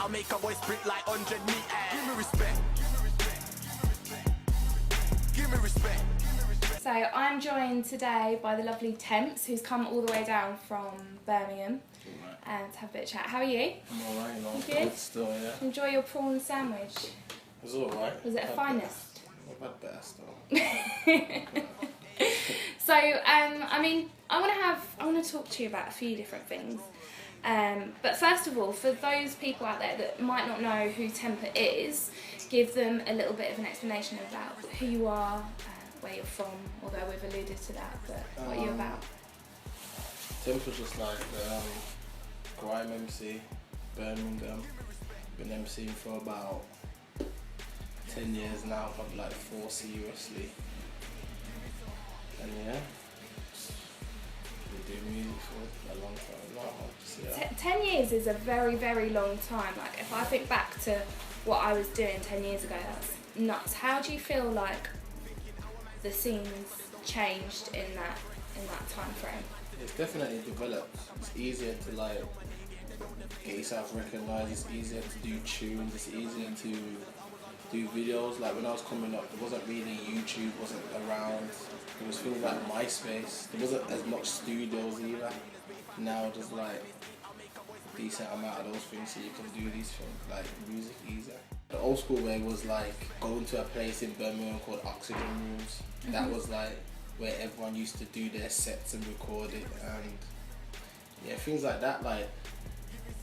I'll make a boy sprint like 100 meters. Give me respect. Give me respect. So I'm joined today by the lovely Temps, who's come all the way down from Birmingham to have a bit of chat. How are you? I'm alright, no. Good? Still, yeah. Enjoy your prawn sandwich. It was alright. Was it a finest? Not bad best though. So, I mean, I want to talk to you about a few different things. But first of all, for those people out there that might not know who Tempa is, give them a little bit of an explanation about who you are, where you're from, although we've alluded to that, but what are you about? Tempa's just like grime MC, Birmingham. Been MCing for about 10 years now, probably like 4 seriously. And yeah, been doing music for a long time now. Yeah. 10 years is a very, very long time. Like, if I think back to what I was doing 10 years ago, that's nuts. How do you feel like the scene's changed in that time frame? It's definitely developed. It's easier to like get yourself recognised. It's easier to do tunes. It's easier to do videos. Like when I was coming up, there wasn't really YouTube, wasn't around. There was things like MySpace. There wasn't as much studios either. Now there's like a decent amount of those things, so you can do these things like music easier. The old school way was like going to a place in Birmingham called Oxygen Rooms. Mm-hmm. That was like where everyone used to do their sets and record it, and yeah, things like that, like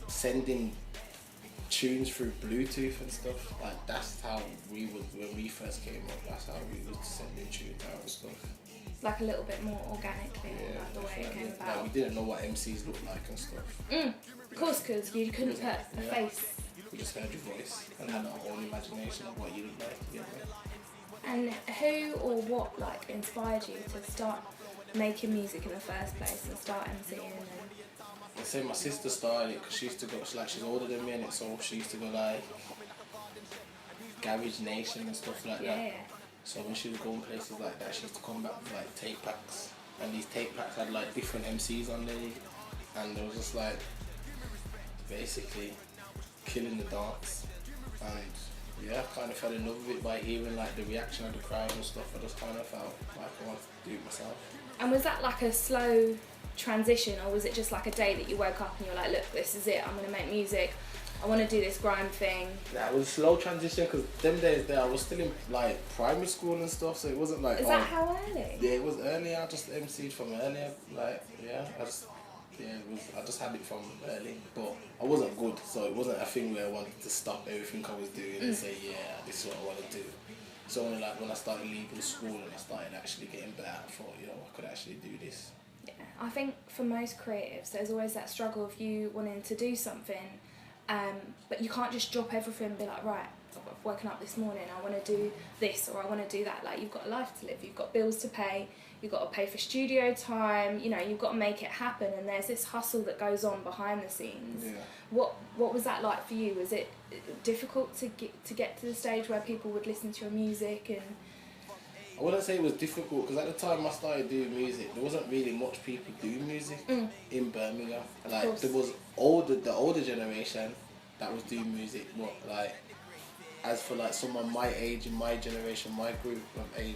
sending tunes through Bluetooth and stuff. Like that's how we would, when we first came up, that's how we would send in tunes out and stuff. Like a little bit more organically, yeah, like the way it came about. Like we didn't know what MCs looked like and stuff. Of course, because you couldn't put a face. We just heard your voice and had our own imagination of what you look like. Yeah. And who or what like inspired you to start making music in the first place and start MCing? I say my sister started it because she used to go, she's older than me, and so she used to go like Garage Nation and stuff like that. Yeah. So when she was going places like that, she used to come back with like tape packs, and these tape packs had like different MCs on there, and it was just like basically killing the dance. And yeah, I kind of fell in love with it by hearing like the reaction of the crowd and stuff. I just kind of felt like I wanted to do it myself. And was that like a slow transition, or was it just like a day that you woke up and you're like, look, this is it, I'm going to make music, I want to do this grime thing? Yeah, it was a slow transition because them days there I was still in like primary school and stuff, so it wasn't like... Is that how early? Yeah, it was early. I just MC'd from earlier, like, yeah, I just had it from early, but I wasn't good, so it wasn't a thing where I wanted to stop everything I was doing and say, yeah, this is what I want to do. So only like when I started leaving school and I started actually getting better, I thought, you know, I could actually do this. Yeah, I think for most creatives, there's always that struggle of you wanting to do something, but you can't just drop everything and be like, right, I've woken up this morning, I want to do this or I want to do that. Like, you've got a life to live, you've got bills to pay, you've got to pay for studio time, you know, you've got to make it happen, and there's this hustle that goes on behind the scenes. Yeah. What was that like for you? Was it difficult to get to the stage where people would listen to your music? And I wouldn't say it was difficult, because at the time I started doing music, there wasn't really much people doing music in Birmingham. Like there was the older generation that was doing music, but like as for like someone my age, in my generation, my group of age,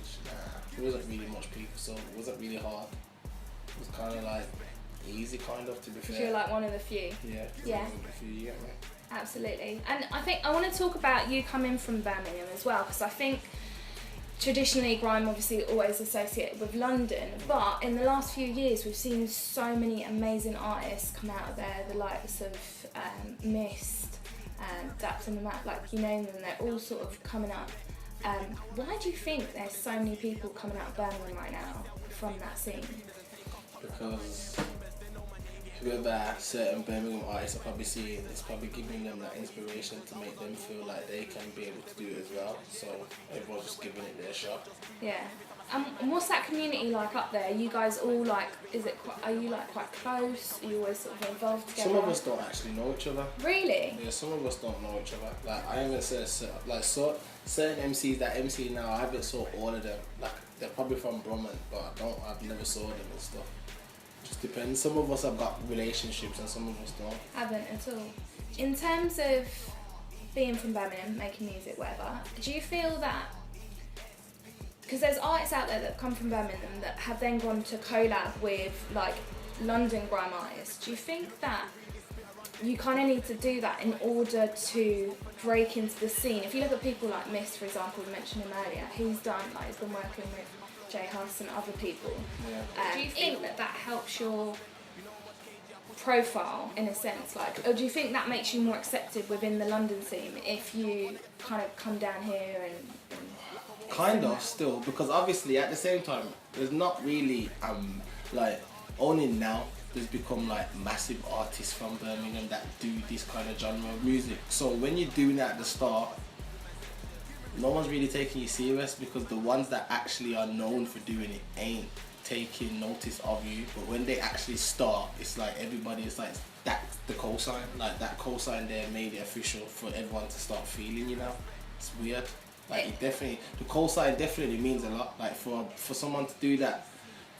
there wasn't really much people, so it wasn't really hard. It was kind of like easy, kind of, to be fair. Because you're like one of the few. Yeah. One of the few, you get me? Absolutely. And I think I want to talk about you coming from Birmingham as well, because I think traditionally grime obviously always associated with London, but in the last few years we've seen so many amazing artists come out of there, the likes of Mist, Daps and the Map, like you name them, they're all sort of coming up. Why do you think there's so many people coming out of Birmingham right now from that scene? Because whoever certain Birmingham artists are probably seeing, it's probably giving them that inspiration to make them feel like they can be able to do it as well. So everyone's just giving it their shot. Yeah. And what's that community like up there? Are you guys all like, are you like quite close? Are you always sort of involved together? Some of us don't actually know each other. Really? Yeah, some of us don't know each other. Like I haven't said like certain MCs that MC now, I haven't saw all of them. Like they're probably from Bromont, but I've never saw them and stuff. Just depends. Some of us have got relationships and some of us don't. Haven't at all. In terms of being from Birmingham, making music, whatever, do you feel that, because there's artists out there that come from Birmingham that have then gone to collab with like London grime artists, do you think that you kind of need to do that in order to break into the scene? If you look at people like Miss, for example, we mentioned him earlier, he's been working with J Huss and other people. Yeah. Do you think that helps your profile in a sense, like, or do you think that makes you more accepted within the London scene if you kind of come down here and kind of still, because obviously at the same time there's not really like only now there's become like massive artists from Birmingham that do this kind of genre of music. So when you're doing that at the start, no one's really taking you serious, because the ones that actually are known for doing it ain't taking notice of you. But when they actually start, it's like everybody is like, that's the cosign, like that cosign there made it official for everyone to start feeling you now. It's weird. Like it definitely, the cosign definitely means a lot. Like for someone to do that,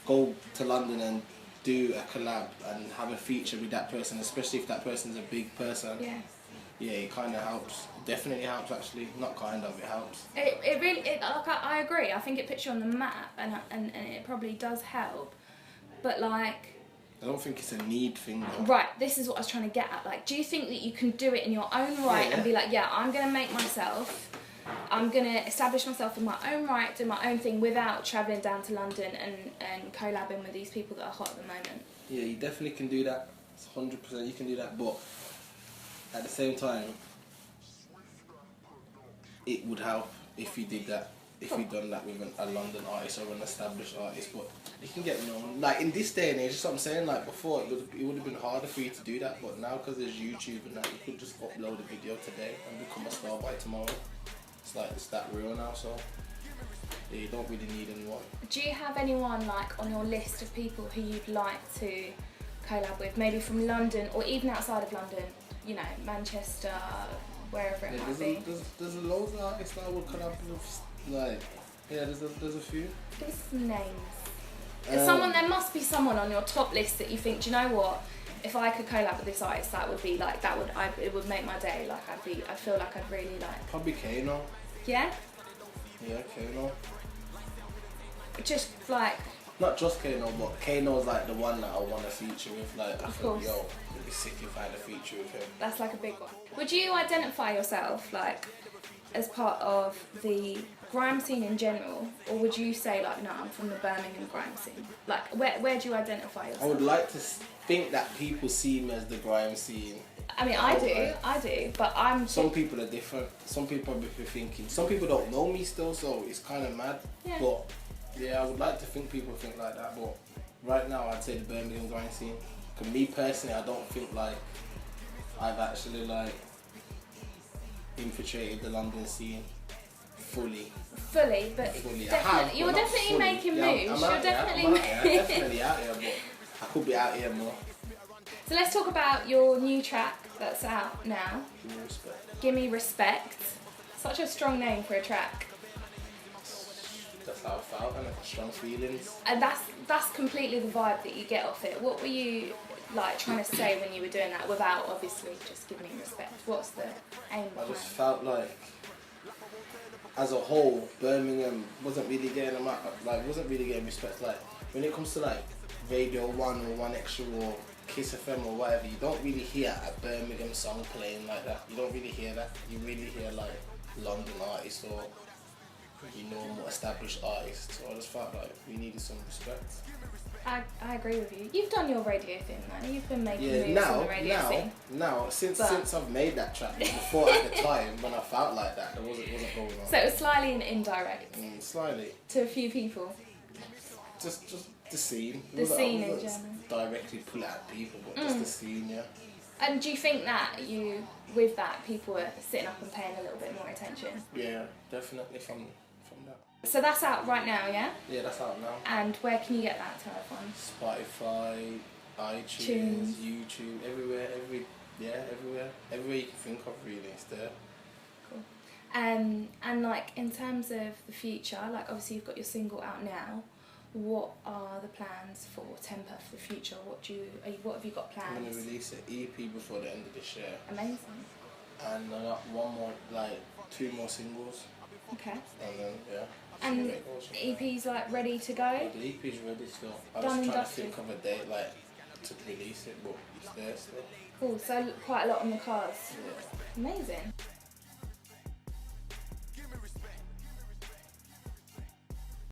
go to London and do a collab and have a feature with that person, especially if that person's a big person. Yeah, it kind of helps. It definitely helps, actually. Not kind of, it helps. It really, like, I agree. I think it puts you on the map, and it probably does help. But like, I don't think it's a need thing though. Right, this is what I was trying to get at. Like, do you think that you can do it in your own right and be like, yeah, I'm going to make myself, I'm going to establish myself in my own right, do my own thing without travelling down to London and collabing with these people that are hot at the moment? Yeah, you definitely can do that. It's 100% you can do that, but at the same time, it would help if you did that, if you done that with a London artist or an established artist. But you can get known. Like in this day and age, that's what I'm saying. Like before, it would have been harder for you to do that, but now because there's YouTube and that, you could just upload a video today and become a star by tomorrow. It's that real now, so yeah, you don't really need anyone. Do you have anyone like on your list of people who you'd like to collab with, maybe from London or even outside of London? You know, Manchester, wherever it might be. There's loads of artists that I would collab with. Like, yeah, there's a few. Give us some names. There must be someone on your top list that you think, do you know what? If I could collab with this artist, that would be like, it would make my day. Like I feel like I'd really like. Probably Kano. Yeah. Yeah, Kano. Just like. Not just Kano, but Kano's like the one that I want to feature with. Like, I think, yo, it'd be sick if I had a feature with him. That's like a big one. Would you identify yourself like as part of the grime scene in general, or would you say like, no, I'm from the Birmingham grime scene? Like, where do you identify yourself? I would like to think that people see me as the grime scene. I mean, I do, but Some people are different. Some people are thinking. Some people don't know me still, so it's kind of mad. Yeah. But yeah, I would like to think people think like that. But right now, I'd say the Birmingham grime scene. Because me personally, I don't think like I've actually like infiltrated the London scene fully. But Fully. definitely, you're definitely making moves. You're definitely out here, but I could be out here more. So let's talk about your new track that's out now. Give me respect. Give Me Respect. Such a strong name for a track. That's how I felt, and strong feelings. And that's completely the vibe that you get off it. What were you like trying to say when you were doing that, without obviously just giving me respect? What's the aim behind? I just felt like, as a whole, Birmingham wasn't really getting respect. Like when it comes to like Radio 1 or 1 Extra or Kiss FM or whatever, you don't really hear a Birmingham song playing like that. You don't really hear that. You really hear like London artists or more established artists. So I just felt like we needed some respect. I agree with you. You've done your radio thing, man. You've been making moves on the radio scene. Now, since I've made that track, before at the time when I felt like that, there wasn't going on. So it was slightly an indirect. Slightly. To a few people. Just the scene. The scene in general. Directly pull it at people, but just the scene, yeah. And do you think that with that, people are sitting up and paying a little bit more attention? Yeah, definitely from that. So that's out right now, yeah? Yeah, that's out now. And where can you get that to everyone? Spotify, iTunes, YouTube, everywhere, everywhere. Everywhere you can think of, really, it's there. Cool. And like in terms of the future, like obviously you've got your single out now. What are the plans for Tempa for the future? What have you got planned? I'm going to release an EP before the end of this year. Amazing. and I got one more, like 2 more singles, Okay. and then yeah. And EP's like ready to go? Yeah, the EP's ready still. I was Done and trying to dusted. think of a date like to release it, but it's there still. Cool, so quite a lot on the cards. Yeah. Amazing.